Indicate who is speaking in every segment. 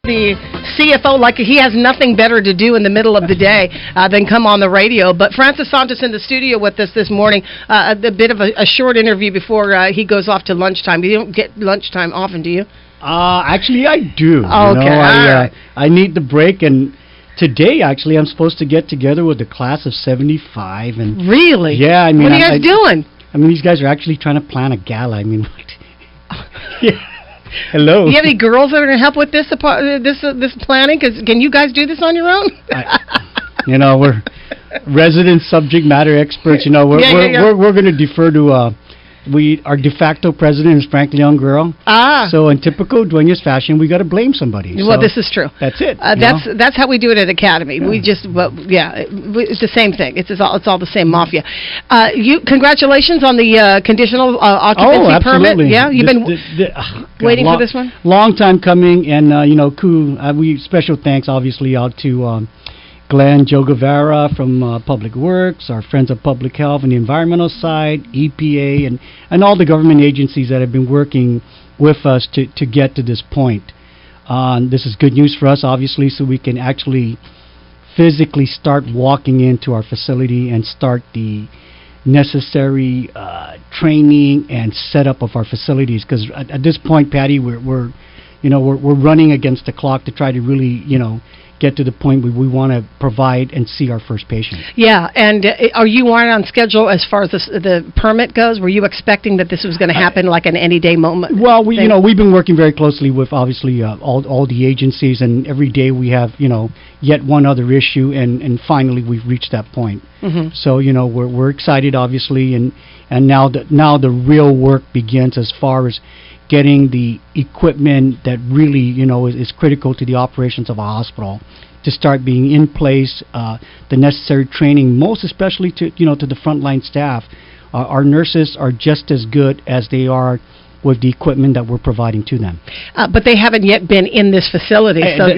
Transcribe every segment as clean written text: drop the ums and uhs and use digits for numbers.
Speaker 1: The CFO, like he has nothing better to do in the middle of the day than come on the radio. But Francis Santos in the studio with us this morning, a bit of a short interview before he goes off to lunchtime. You don't get lunchtime often, do you?
Speaker 2: Actually, I do.
Speaker 1: Okay.
Speaker 2: I need the break, and today, actually, I'm supposed to get together with the class of 75. And
Speaker 1: really?
Speaker 2: Yeah, I mean...
Speaker 1: What are you guys doing?
Speaker 2: I mean, these guys are actually trying to plan a gala. I mean, yeah. Hello.
Speaker 1: Do you have any girls that are going to help with this planning? Can you guys do this on your own?
Speaker 2: We're resident subject matter experts. We're going to defer to our de facto president is frankly young girl. So in typical Dueñas fashion, we got to blame somebody.
Speaker 1: Well, this is true.
Speaker 2: That's it.
Speaker 1: That's how we do it at Academy. Yeah. It's the same thing. It's all the same mafia. Congratulations on the conditional occupancy permit. Yeah, you've been waiting for this one.
Speaker 2: Long time coming, and we special thanks obviously out to Glenn, Joe Guevara from Public Works, our friends at Public Health on the environmental side, EPA, and all the government agencies that have been working with us to get to this point. This is good news for us, obviously, so we can actually physically start walking into our facility and start the necessary training and setup of our facilities. Because at this point, Patty, we're running against the clock to try to really, get to the point where we want to provide and see our first patient. Yeah,
Speaker 1: and are you on schedule as far as the permit goes? Were you expecting that this was going to happen like an any day moment?
Speaker 2: Well, we've been working very closely with obviously all the agencies, and every day we have yet one other issue, and finally we've reached that point. Mm-hmm. So we're excited obviously, and now the real work begins as far as getting the equipment that really, is critical to the operations of a hospital to start being in place, the necessary training, most especially to the frontline staff. Our nurses are just as good as they are with the equipment that we're providing to them.
Speaker 1: But they haven't yet been in this facility, so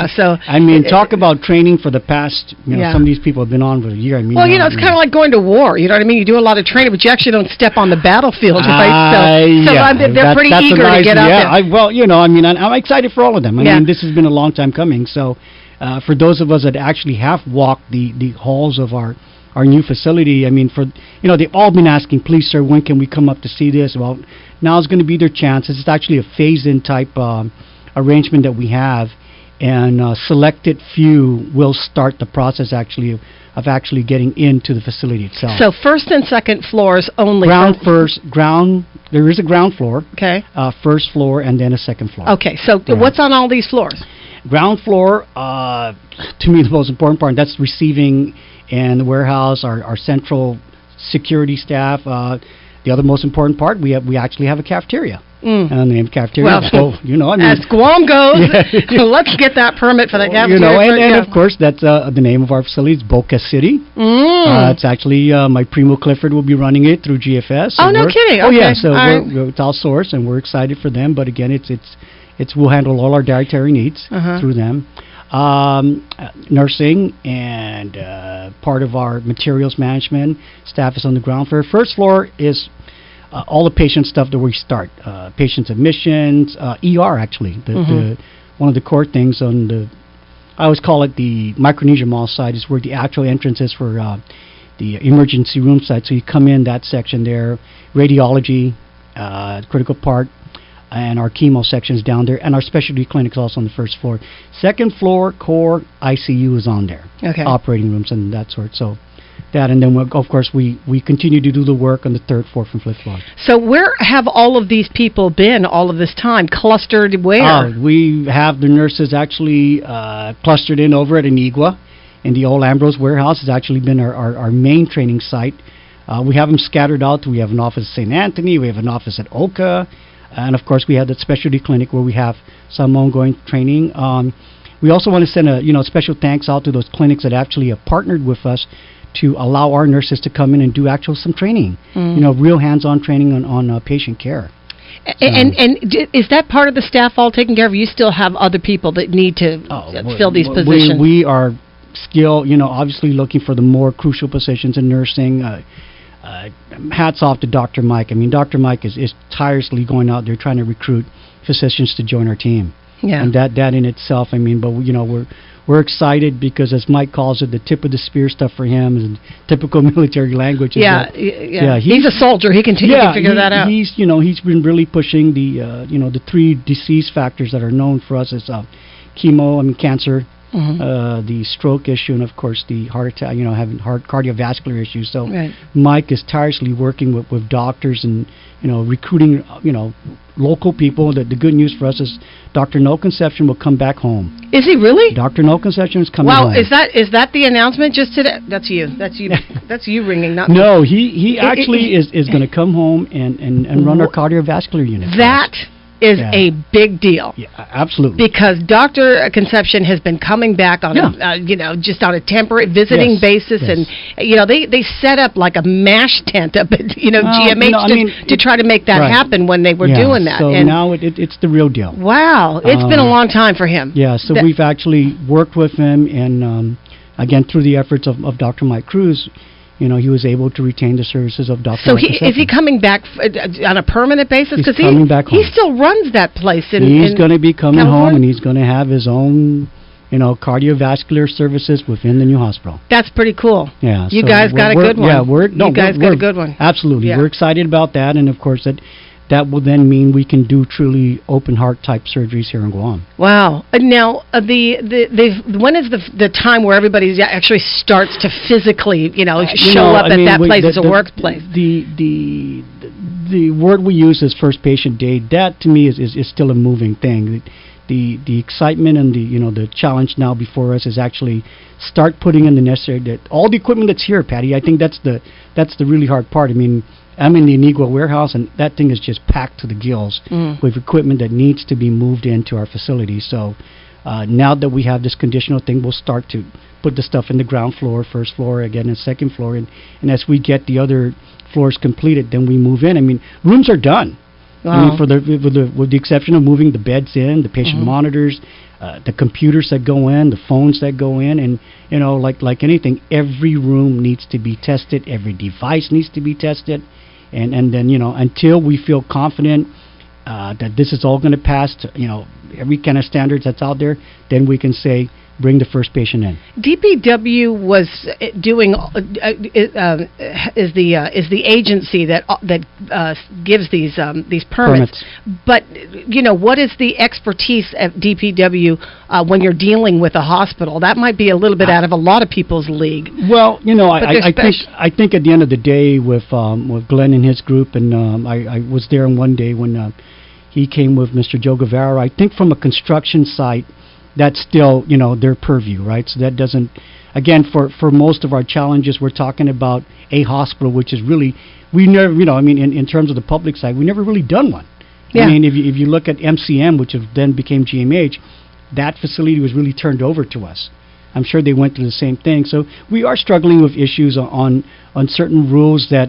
Speaker 1: So
Speaker 2: I mean, talk about training for the past, some of these people have been on for a year. I mean,
Speaker 1: well, it's kind of like going to war. You know what I mean? You do a lot of training, but you actually don't step on the battlefield, right? They're pretty eager to get out there.
Speaker 2: I'm excited for all of them. I mean, this has been a long time coming. So, for those of us that actually have walked the halls of our new facility, I mean, they've all been asking, please, sir, when can we come up to see this? Well, now is going to be their chance. It's actually a phase-in type arrangement that we have, and selected few will start the process of actually getting into the facility itself.
Speaker 1: So first and second floors only.
Speaker 2: There is a ground floor.
Speaker 1: Okay.
Speaker 2: First floor and then a second floor.
Speaker 1: Okay, so what's on all these floors?
Speaker 2: Ground floor, to me, the most important part, that's receiving and the warehouse, our central security staff. The other most important part, we actually have a cafeteria. And the name cafeteria.
Speaker 1: Well, as Guam goes, let's get that permit for the cafeteria.
Speaker 2: And of course, that's the name of our facility. It's Boca City. It's actually my Primo Clifford will be running it through GFS.
Speaker 1: Oh, no kidding.
Speaker 2: Oh, yeah. So it's all source, and we're excited for them. But again, we'll handle all our dietary needs through them. Nursing and part of our materials management staff is on the ground floor. First floor is all the patient stuff that we start. Patients admissions, ER actually. One of the core things I always call it the Micronesia Mall side is where the actual entrance is for the emergency room side. So you come in that section there, radiology, critical part, and our chemo sections down there, and our specialty clinic is also on the first floor. Second floor, core ICU is on there. Okay. Operating rooms and that sort. So that, and then of course we continue to do the work on the third, fourth, and fifth floor.
Speaker 1: So where have all of these people been all of this time? Clustered where?
Speaker 2: We have the nurses actually clustered in over at Anigua, in the old Ambrose warehouse. Has actually been our main training site. We have them scattered out. We have an office at St. Anthony. We have an office at Oka. And, of course, we have that specialty clinic where we have some ongoing training. We also want to send a special thanks out to those clinics that actually have partnered with us to allow our nurses to come in and do some training, real hands-on training on patient care.
Speaker 1: And is that part of the staff all taken care of? You still have other people that need to fill these positions?
Speaker 2: We are still, obviously looking for the more crucial positions in nursing. Hats off to Dr. Mike. I mean, Dr. Mike is tirelessly going out there trying to recruit physicians to join our team.
Speaker 1: Yeah.
Speaker 2: And that in itself, I mean, but we're excited because, as Mike calls it, the tip of the spear stuff for him is typical military language.
Speaker 1: Yeah. He's a soldier. He can figure that out.
Speaker 2: He's been really pushing the 3 disease factors that are known for us as cancer, the stroke issue, and of course the heart attack, having cardiovascular issues. So Mike is tirelessly working with doctors and recruiting local people. The good news for us is Dr. No Conception will come back home.
Speaker 1: Is he really?
Speaker 2: Dr. No Conception is coming home.
Speaker 1: Wow, is that the announcement just today? That's you. That's you ringing, not me.
Speaker 2: No, he actually is going to come home and run our cardiovascular unit.
Speaker 1: That is a big deal.
Speaker 2: Yeah, absolutely.
Speaker 1: Because Dr. Conception has been coming back on just on a temporary visiting basis, and they set up like a mash tent up at GMH to try to make that happen when they were doing that.
Speaker 2: So now it's the real deal.
Speaker 1: Wow, it's been a long time for him.
Speaker 2: Yeah, so we've actually worked with him, and again through the efforts of Dr. Mike Cruz. He was able to retain the services of Dr.
Speaker 1: So is he coming back on a permanent basis?
Speaker 2: He's coming back home.
Speaker 1: He still runs that place
Speaker 2: He's going to be coming
Speaker 1: California?
Speaker 2: home, and he's going to have his own, cardiovascular services within the new hospital.
Speaker 1: That's pretty cool.
Speaker 2: Yeah.
Speaker 1: You guys got a good one.
Speaker 2: Yeah,
Speaker 1: you guys got a good one.
Speaker 2: Absolutely. Yeah. We're excited about that, and of course that will then mean we can do truly open heart type surgeries here in Guam.
Speaker 1: Wow. Now, when is the time where everybody actually starts to physically, show up at that place as a workplace?
Speaker 2: The word we use is first patient day. That to me is still a moving thing. The excitement and the challenge now before us is actually start putting in the necessary all the equipment that's here, Patty. I think that's the really hard part. I mean, I'm in the Anigua warehouse, and that thing is just packed to the gills with equipment that needs to be moved into our facility. So now that we have this conditional thing, we'll start to put the stuff in the ground floor, first floor, again, and second floor. And as we get the other floors completed, then we move in. I mean, rooms are done. Wow. I mean, with the exception of moving the beds in, the patient monitors, the computers that go in, the phones that go in, and like anything, every room needs to be tested, every device needs to be tested. And then, until we feel confident that this is all going to pass to, every kind of standards that's out there, then we can say, bring the first patient in.
Speaker 1: DPW was doing is the agency that gives these permits. But what is the expertise at DPW when you're dealing with a hospital? That might be a little bit out of a lot of people's league.
Speaker 2: Well, I think at the end of the day with Glenn and his group, and I was there one day when he came with Mr. Joe Guevara. I think from a construction site, that's still, their purview, right? So that doesn't, again, for most of our challenges, we're talking about a hospital, which is really, we never, in terms of the public side, we never really done one. Yeah. I mean, if you look at MCM, which then became GMH, that facility was really turned over to us. I'm sure they went through the same thing. So we are struggling with issues on certain rules that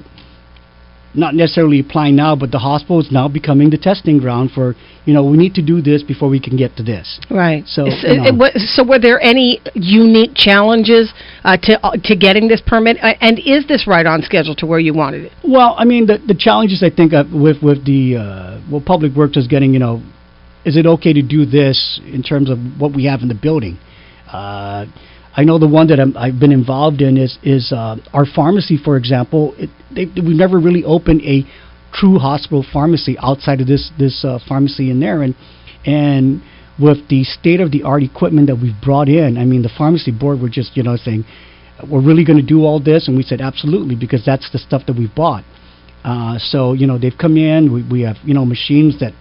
Speaker 2: not necessarily apply now, but the hospital is now becoming the testing ground for, we need to do this before we can get to this.
Speaker 1: Right.
Speaker 2: So,
Speaker 1: so were there any unique challenges to getting this permit? And is this right on schedule to where you wanted it?
Speaker 2: Well, I mean, the challenges I think with the Public Works is getting, is it okay to do this in terms of what we have in the building? I know the one that I've been involved in is our pharmacy, for example. We've never really opened a true hospital pharmacy outside of this pharmacy in there, and with the state-of-the-art equipment that we've brought in, I mean, the pharmacy board were just saying, we're really going to do all this, and we said absolutely, because that's the stuff that we've bought. So they've come in. We have machines that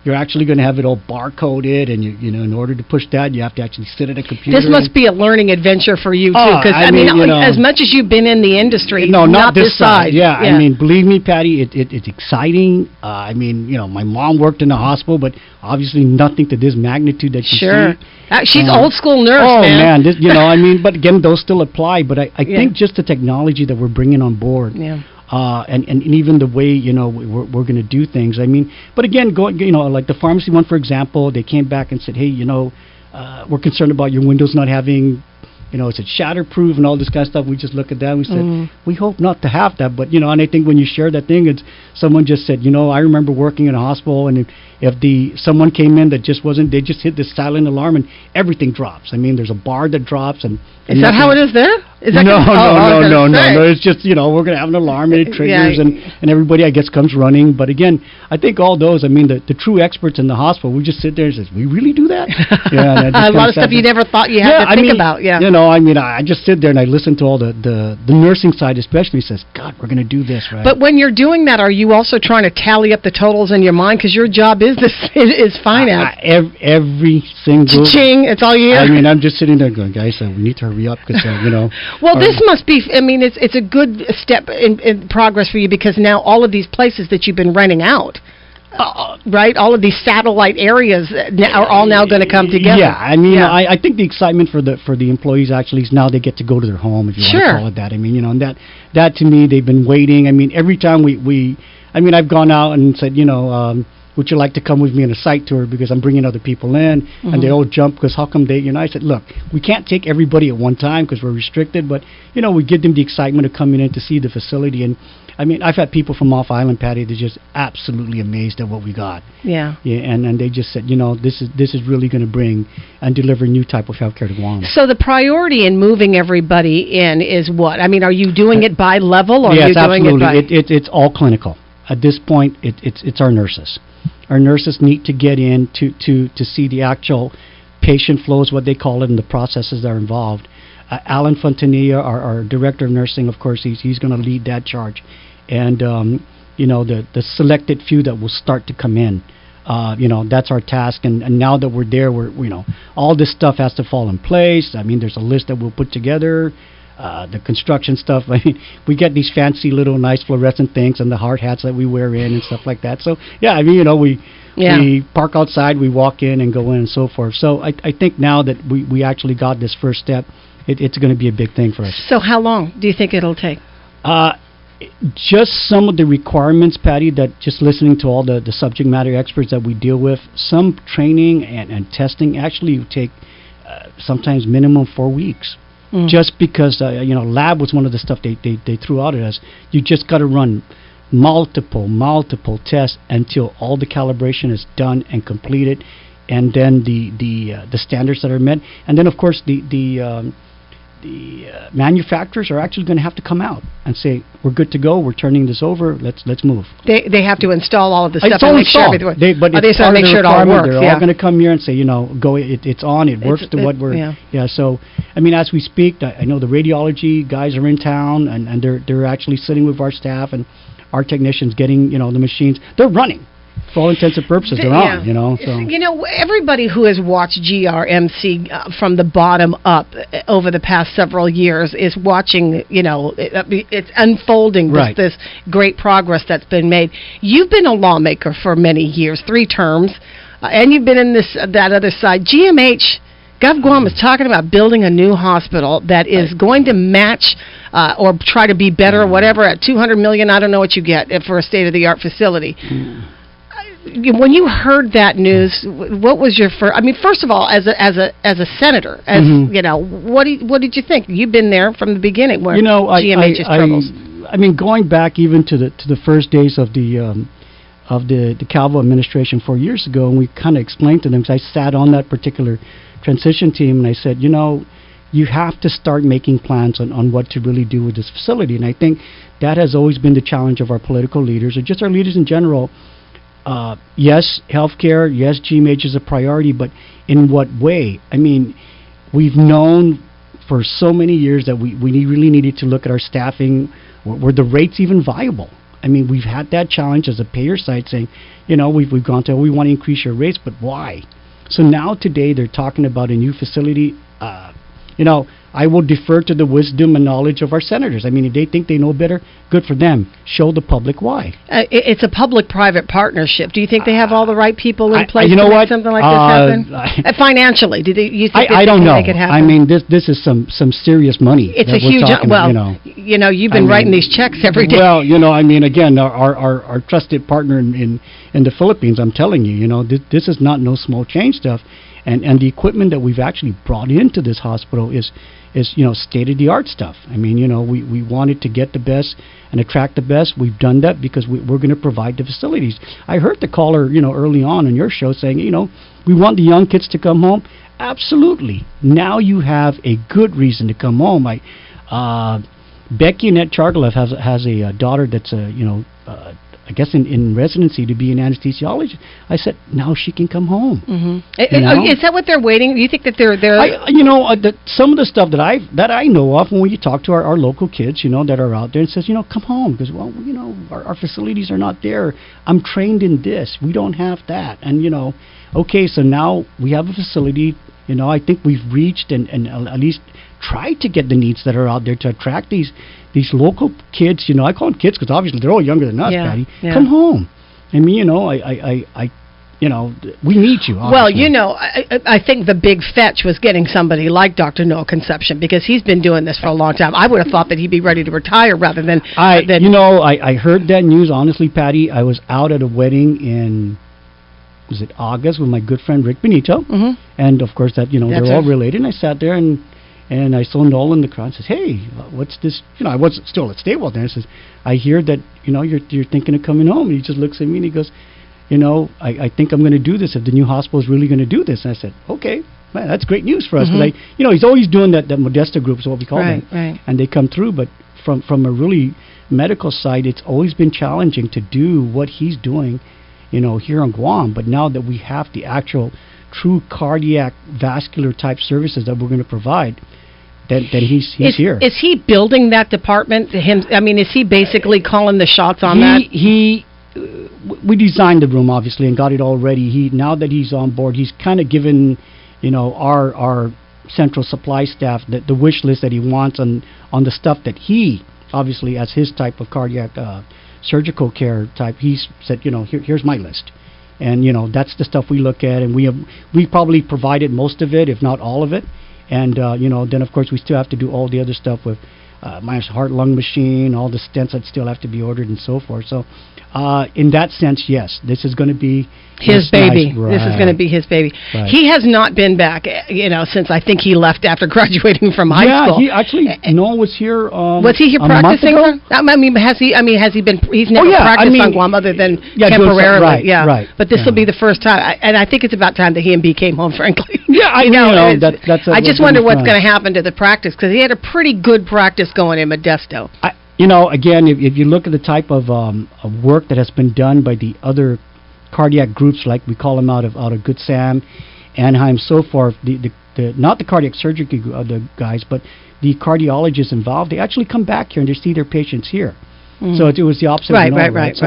Speaker 2: you're actually going to have it all barcoded, and in order to push that, you have to actually sit at a computer.
Speaker 1: This must be a learning adventure for you too, because I mean, as much as you've been in the industry, not this side.
Speaker 2: Yeah, I mean, believe me, Patty, it's exciting. I mean, my mom worked in a hospital, but obviously nothing to this magnitude that you see.
Speaker 1: She's old school nurse,
Speaker 2: man. This, I mean, but again, those still apply. But I think just the technology that we're bringing on board. Yeah. And even the way we're going to do things. I mean, but again, like the pharmacy one, for example, they came back and said, hey, we're concerned about your windows not having is it shatterproof and all this kind of stuff. We just look at that and we said, we hope not to have that. But, and I think when you share that thing, it's someone just said, I remember working in a hospital, and if someone came in that just wasn't, they just hit this silent alarm and everything drops. I mean, there's a bar that drops. And
Speaker 1: is that how it is there? Is that
Speaker 2: no. It's just, we're going to have an alarm and it triggers and everybody, I guess, comes running. But again, I think all those, the true experts in the hospital, we just sit there and say, we really do that?
Speaker 1: A lot of stuff you never thought you had to think about. Yeah.
Speaker 2: I just sit there and I listen to all the nursing side especially says, God, we're going to do this, right?
Speaker 1: But when you're doing that, are you also trying to tally up the totals in your mind? Because your job is finance.
Speaker 2: Every single...
Speaker 1: Cha-ching, it's all you hear.
Speaker 2: I'm just sitting there going, guys, we need to hurry up because,
Speaker 1: Well, this must be, it's a good step in progress for you because now all of these places that you've been renting out, right? All of these satellite areas are all now going to come together.
Speaker 2: Yeah, I think the excitement for the employees actually is now they get to go to their home, if you want to call it that. And that to me, they've been waiting. Every time I've gone out and said, would you like to come with me on a site tour because I'm bringing other people in, and they all jump because how come they, I said, look, we can't take everybody at one time because we're restricted, but, we give them the excitement of coming in to see the facility. And, I've had people from off island, Patty, they're just absolutely amazed at what we got.
Speaker 1: Yeah.
Speaker 2: Yeah, and they just said, this is really going to bring and deliver new type of healthcare to Guam.
Speaker 1: So the priority in moving everybody in is what? Are you doing it by level or are you doing
Speaker 2: absolutely.
Speaker 1: it by...
Speaker 2: It's all clinical. At this point, it's our nurses. Our nurses need to get in to see the actual patient flows, what they call it, and the processes that are involved. Alan Fontanilla, our director of nursing, of course, he's going to lead that charge. And, the selected few that will start to come in, that's our task. And now that we're there, all this stuff has to fall in place. There's a list that we'll put together. The construction stuff, we get these fancy little nice fluorescent things and the hard hats that we wear in and stuff like that. So, we park outside, we walk in and go in and so forth. So I think now that we actually got this first step, it's going to be a big thing for us.
Speaker 1: So how long do you think it'll take?
Speaker 2: Just some of the requirements, Patty, that just listening to all the subject matter experts that we deal with, some training and testing actually would take sometimes minimum 4 weeks. Just because, lab was one of the stuff they threw out at us. You just got to run multiple tests until all the calibration is done and completed, and then the standards that are met. And then, of course, the manufacturers are actually going to have to come out and say, we're good to go, we're turning this over, let's move.
Speaker 1: They have to install all of the stuff
Speaker 2: it's
Speaker 1: and
Speaker 2: all
Speaker 1: make sure
Speaker 2: installed.
Speaker 1: everything
Speaker 2: But
Speaker 1: they have to make sure it all works.
Speaker 2: They're all going to come here and say, go, it's on, it works to what we're... So, as we speak, I know the radiology guys are in town, and they're actually sitting with our staff and our technicians getting, the machines. They're running. For all intents and purposes, they're on, So.
Speaker 1: Everybody who has watched GRMC from the bottom up over the past several years is watching, it's unfolding, this great progress that's been made. You've been a lawmaker for many years, 3 terms, and you've been in that other side. GMH, Gov Guam is talking about building a new hospital that is going to match or try to be better, whatever, at $200 million. I don't know what you get for a state-of-the-art facility. When you heard that news, what was your first? First of all, as a senator, what did you think? You've been there from the beginning, where GMH's troubles.
Speaker 2: Going back even to the first days of the Calvo administration 4 years ago, and we kind of explained to them, because I sat on that particular transition team, and I said, you have to start making plans on what to really do with this facility. And I think that has always been the challenge of our political leaders, or just our leaders in general. Yes, healthcare, yes, GMH is a priority, but in what way? We've known for so many years that we really needed to look at our staffing. Were the rates even viable? We've had that challenge as a payer side saying, we've gone to, we want to increase your rates, but why? So now today they're talking about a new facility. I will defer to the wisdom and knowledge of our senators. If they think they know better, good for them. Show the public why.
Speaker 1: It's a public-private partnership. Do you think they have all the right people in place to make something like this happen? Financially, you think
Speaker 2: I don't know.
Speaker 1: Make it happen?
Speaker 2: This is some serious money.
Speaker 1: It's a huge. You've been writing these checks every day.
Speaker 2: Well, again, our trusted partner in the Philippines. I'm telling you, this is not no small change stuff. And the equipment that we've actually brought into this hospital is state-of-the-art stuff. I mean, we wanted to get the best and attract the best. We've done that because we're going to provide the facilities. I heard the caller, early on your show saying, we want the young kids to come home. Absolutely. Now you have a good reason to come home. Becky Annette Chargalev has a daughter that's I guess in residency to be an anesthesiologist. I said, now she can come home.
Speaker 1: Is that what they're waiting? Do you think that they're?
Speaker 2: Some of the stuff that I know of when you talk to our local kids, that are out there and says, come home, because our facilities are not there. I'm trained in this. We don't have that, and okay, so now we have a facility. I think we've reached and at least tried to get the needs that are out there to attract these local kids. I call them kids because obviously they're all younger than us, Patty.
Speaker 1: Yeah.
Speaker 2: Come home. I mean, I we need you. Obviously.
Speaker 1: Well, I think the big fetch was getting somebody like Dr. Noah Conception, because he's been doing this for a long time. I would have thought that he'd be ready to retire rather than.
Speaker 2: I heard that news. Honestly, Patty, I was out at a wedding in. Was it August with my good friend Rick Benito, and of course that they're all related. And I sat there and I saw Noel in the crowd and says, "Hey, what's this?" I wasn't still at Stable there. And says, "I hear that you're thinking of coming home." And he just looks at me and he goes, "I think I'm going to do this if the new hospital is really going to do this." And I said, "Okay, man, that's great news for us." Because he's always doing that Modesto group is what we call them,
Speaker 1: right.
Speaker 2: And they come through. But from a really medical side, it's always been challenging to do what he's doing. Here on Guam, but now that we have the actual true cardiac vascular type services that we're going to provide, then he's here.
Speaker 1: Is he building that department? Is he basically calling the shots on that?
Speaker 2: We designed the room obviously and got it all ready. Now that he's on board, he's kind of given our central supply staff the wish list that he wants on the stuff that he obviously as his type of cardiac surgical care type. He's said, here's my list, and that's the stuff we look at, and we probably provided most of it, if not all of it, and then of course we still have to do all the other stuff with my heart lung machine, all the stents that still have to be ordered and so forth. So in that sense, yes, this is going to be
Speaker 1: his baby.
Speaker 2: Nice. Right.
Speaker 1: This is going to be his baby.
Speaker 2: Right.
Speaker 1: He has not been back, since I think he left after graduating from high school.
Speaker 2: Yeah, he actually Noah was here.
Speaker 1: Was he here practicing? Has he been? He's never practiced on Guam other than temporarily.
Speaker 2: Right.
Speaker 1: But this will be the first time, and I think it's about time that he and B came home. Frankly.
Speaker 2: Yeah, I know.
Speaker 1: I just wonder what's going to happen to the practice, because he had a pretty good practice going in Modesto.
Speaker 2: Again, if you look at the type of work that has been done by the other cardiac groups, like we call them out of Good Sam, Anaheim, so forth, the not the cardiac surgery the guys, but the cardiologists involved, they actually come back here and they see their patients here. So it was the opposite. Right. So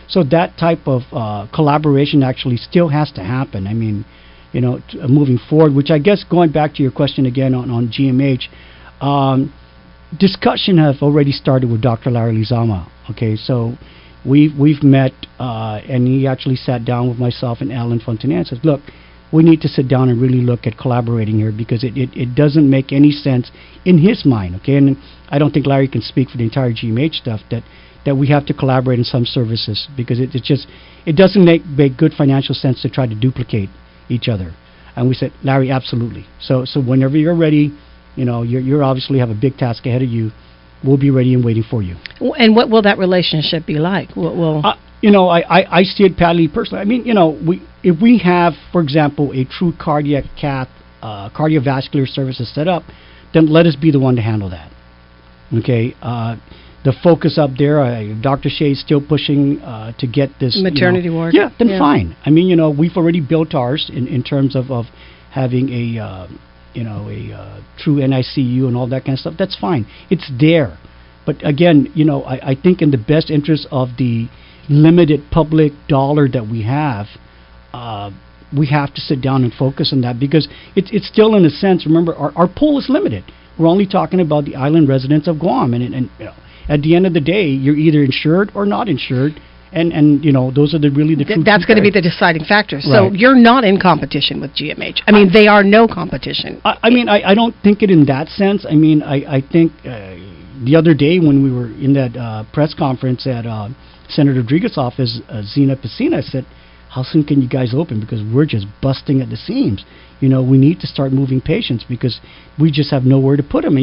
Speaker 2: so that type of collaboration actually still has to happen. Moving forward, which I guess going back to your question again on GMH. Discussion have already started with Dr. Larry Lizama. Okay, so we've met, and he actually sat down with myself and Alan Fontenay and says, look, we need to sit down and really look at collaborating here, because it doesn't make any sense in his mind. Okay, and I don't think Larry can speak for the entire GMH stuff that we have to collaborate in some services, because it doesn't make good financial sense to try to duplicate each other. And we said, Larry, absolutely. So whenever you're ready. You're obviously have a big task ahead of you. We'll be ready and waiting for you.
Speaker 1: And what will that relationship be like?
Speaker 2: I see it, Patty, personally. If we have, for example, a true cardiac cardiovascular services set up, then let us be the one to handle that. Okay. The focus up there, Dr. Shea is still pushing to get this
Speaker 1: maternity ward.
Speaker 2: Yeah, then fine. We've already built ours in terms of having a true NICU and all that kind of stuff. That's fine. It's there. But again, I think in the best interest of the limited public dollar that we have to sit down and focus on that, because it's still, in a sense, remember, our pool is limited. We're only talking about the island residents of Guam. And at the end of the day, you're either insured or not insured. And those are really the true.
Speaker 1: That's going to be the deciding factor. So you're not in competition with GMH. They are no competition.
Speaker 2: I don't think it in that sense. I think the other day when we were in that press conference at Senator Rodriguez's office, Zena Pacina said, how soon can you guys open? Because we're just busting at the seams. we need to start moving patients because we just have nowhere to put them.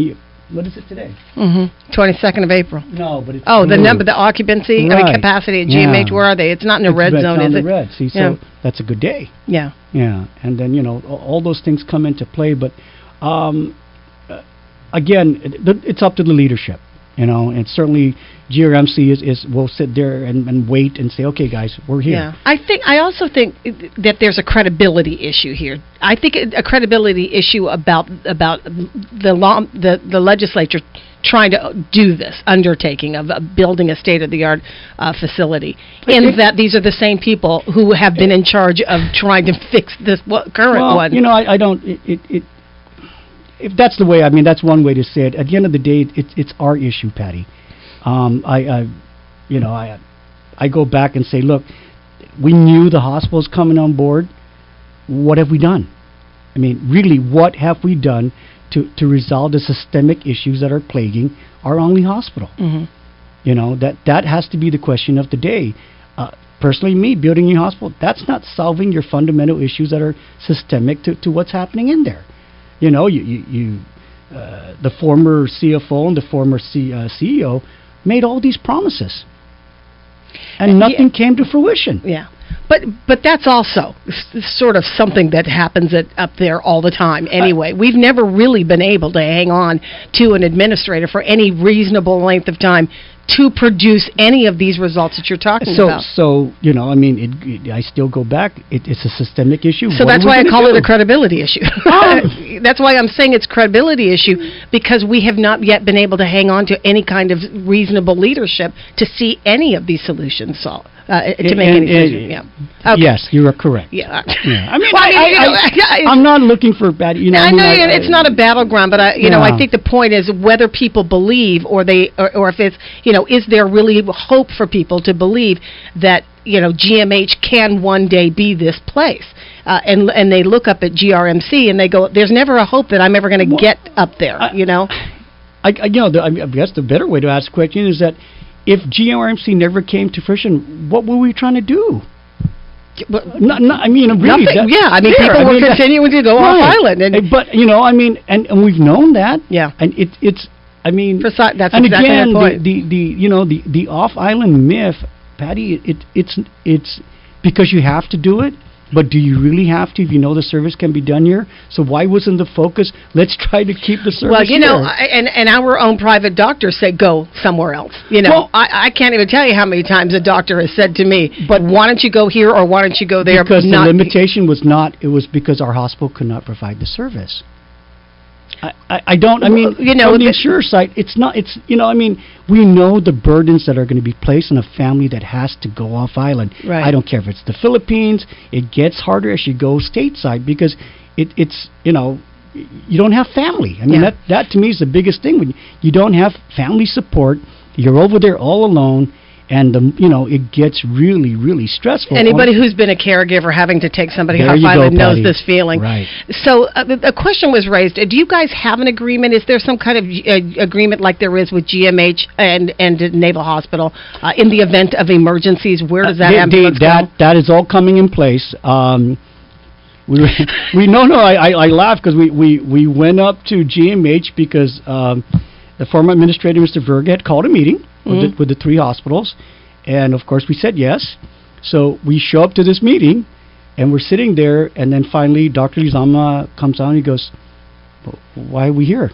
Speaker 2: What is it today?
Speaker 1: 22nd of April.
Speaker 2: No, but it's
Speaker 1: the number, the occupancy, capacity at GMH. Where are they? It's not in the red zone, is it?
Speaker 2: Red. See, so that's a good day.
Speaker 1: Yeah.
Speaker 2: Yeah, and then all those things come into play, but again, it's up to the leadership. And certainly GRMC will sit there and wait and say, okay, guys, we're here.
Speaker 1: Yeah, I also think that there's a credibility issue here. I think a credibility issue about the legislature trying to do this undertaking of building a state-of-the-art facility, in that these are the same people who have been in charge of trying to fix this current one.
Speaker 2: I don't. If that's the way, that's one way to say it. At the end of the day, it's our issue, Patty. I go back and say, look, we knew the hospital's coming on board. What have we done? Really, what have we done to resolve the systemic issues that are plaguing our only hospital? That has to be the question of the day. Personally, me, building a new hospital, that's not solving your fundamental issues that are systemic to what's happening in there. The former CFO and the former CEO made all these promises, and nothing came to fruition.
Speaker 1: Yeah, but that's also sort of something that happens up there all the time. Anyway, we've never really been able to hang on to an administrator for any reasonable length of time to produce any of these results that you're talking about.
Speaker 2: So I still go back. It's a systemic issue.
Speaker 1: So that's why I call it a credibility issue. That's why I'm saying it's a credibility issue, because we have not yet been able to hang on to any kind of reasonable leadership to see any of these solutions solved. To make any decision. Yeah. Okay.
Speaker 2: Yes, you are correct.
Speaker 1: Yeah.
Speaker 2: I'm not looking for bad.
Speaker 1: I know it's not a battleground, but I think the point is whether people believe, or if it's is there really hope for people to believe that GMH can one day be this place, and they look up at GRMC and they go, there's never a hope that I'm ever going to get up there.
Speaker 2: I guess the better way to ask the question is that, if GRMC never came to fruition, what were we trying to do? Really.
Speaker 1: Nothing. People were continuing to go off island,
Speaker 2: and we've known that.
Speaker 1: Yeah,
Speaker 2: and it's.
Speaker 1: That's
Speaker 2: and
Speaker 1: exactly
Speaker 2: again,
Speaker 1: the point.
Speaker 2: The off island myth, Patty. It's because you have to do it. But do you really have to if you know the service can be done here? So why wasn't the focus, let's try to keep the service here?
Speaker 1: And our own private doctors say go somewhere else. I can't even tell you how many times a doctor has said to me, but why don't you go here or why don't you go there?
Speaker 2: Because the limitation was not, it was because our hospital could not provide the service. I don't, from the insurer side, it's not, we know the burdens that are going to be placed on a family that has to go off island.
Speaker 1: Right.
Speaker 2: I don't care if it's the Philippines, it gets harder as you go stateside because it's you don't have family. That to me is the biggest thing. When you don't have family support, you're over there all alone. And it gets really, really stressful.
Speaker 1: Anybody who's been a caregiver having to take somebody off island knows this feeling.
Speaker 2: Right.
Speaker 1: So a question was raised. Do you guys have an agreement? Is there some kind of agreement like there is with GMH and Naval Hospital in the event of emergencies? Where does that ambulance go?
Speaker 2: That is all coming in place. I laugh because we went up to GMH because the former administrator, Mr. Verga, had called a meeting with the three hospitals, and of course we said yes. So we show up to this meeting, and we're sitting there, and then finally Dr. Lizama comes on and he goes, why are we here?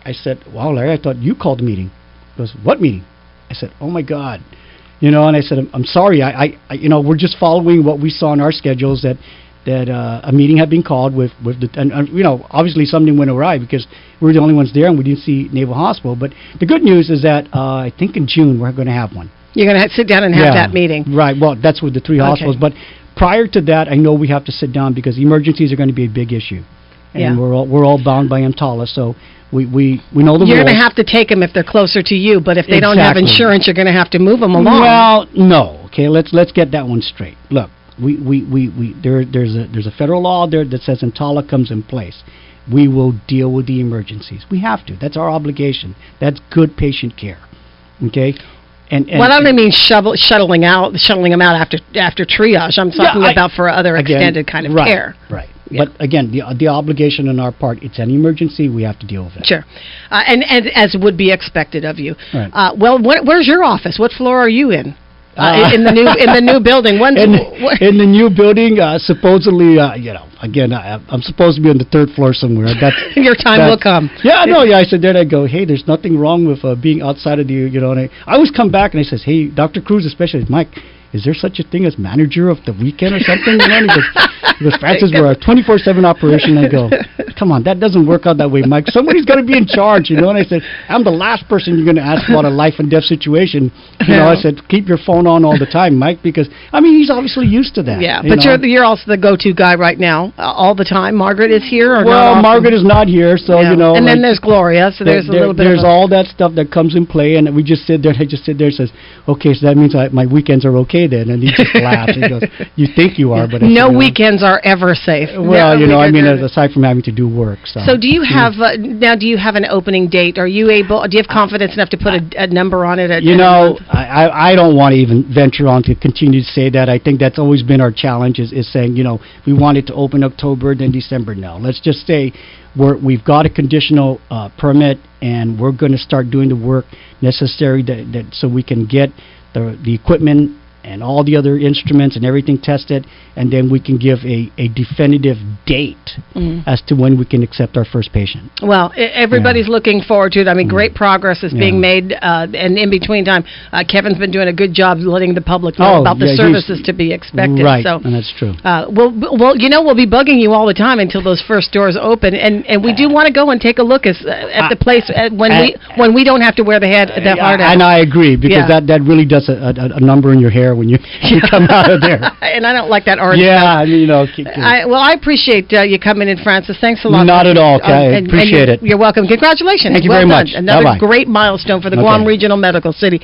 Speaker 2: I said, wow, Larry, I thought you called the meeting. He goes, what meeting? I said, oh my God. And I said, I'm sorry, I we're just following what we saw in our schedules that a meeting had been called with obviously something went awry because we were the only ones there and we didn't see Naval Hospital. But the good news is that I think in June we're going to have one.
Speaker 1: You're going to sit down and have that meeting.
Speaker 2: Right. Well, that's with the three hospitals. But prior to that, I know we have to sit down because emergencies are going to be a big issue. And we're all bound by EMTALA, so we know the rules.
Speaker 1: You're going to have to take them if they're closer to you, but if they don't have insurance, you're going to have to move them along.
Speaker 2: Well, no. Okay, let's get that one straight. Look. There's a federal law there that says EMTALA comes in place. We will deal with the emergencies. We have to. That's our obligation. That's good patient care. Okay? And
Speaker 1: well, I don't mean shuttling them out after triage. I'm talking about for other extended kind of care.
Speaker 2: Right. But again, the obligation on our part, it's an emergency, we have to deal with it.
Speaker 1: Sure. And as would be expected of you.
Speaker 2: Right.
Speaker 1: Well, where's your office? What floor are you in? In the new building.
Speaker 2: In the new building, supposedly, again, I'm supposed to be on the third floor somewhere.
Speaker 1: Your time will come.
Speaker 2: Yeah, no, yeah. I said, there I go. Hey, there's nothing wrong with being outside of the, and I always come back and I says, hey, Dr. Cruz especially, Mike, is there such a thing as manager of the weekend or something? And he goes, Francis, we're a 24/7 operation. I go, come on, that doesn't work out that way, Mike. Somebody's got to be in charge, And I said, I'm the last person you're going to ask about a life and death situation. I said, keep your phone on all the time, Mike, because, he's obviously used to that.
Speaker 1: Yeah, but you're also the go-to guy right now, all the time. Margaret is here or
Speaker 2: well,
Speaker 1: not?
Speaker 2: Margaret is not here, so,
Speaker 1: And then there's Gloria, so there's a little bit
Speaker 2: There's all that stuff that comes in play, and we just sit there, and I just sit there and says, okay, so that means my weekends are okay then. And he just laughs. He goes, you think you are, but...
Speaker 1: No weekends are ever safe.
Speaker 2: Well, aside from having to do work. So
Speaker 1: do you have, now do you have an opening date? Are you able, do you have confidence enough to put a number on it?
Speaker 2: I don't want to even venture on to continue to say that. I think that's always been our challenge is saying, we want it to open October, then December. No, let's just say we've got a conditional permit, and we're going to start doing the work necessary that so we can get the equipment and all the other instruments and everything tested, and then we can give a definitive date as to when we can accept our first patient.
Speaker 1: Well, everybody's looking forward to it. Great progress is being made, and in between time, Kevin's been doing a good job letting the public know about the services to be expected.
Speaker 2: Right,
Speaker 1: so,
Speaker 2: and that's true.
Speaker 1: We'll be bugging you all the time until those first doors open, and we do want to go and take a look at the place when we don't have to wear the hard hat.
Speaker 2: And I agree, because that really does a number in your hair when you come out of there.
Speaker 1: And I don't like that orange.
Speaker 2: Yeah,
Speaker 1: I appreciate you coming in, Francis. Thanks a lot.
Speaker 2: Not at all. I appreciate it.
Speaker 1: You're welcome. Congratulations.
Speaker 2: Thank you very much.
Speaker 1: Another
Speaker 2: Bye-bye.
Speaker 1: great milestone for the Guam Regional Medical City.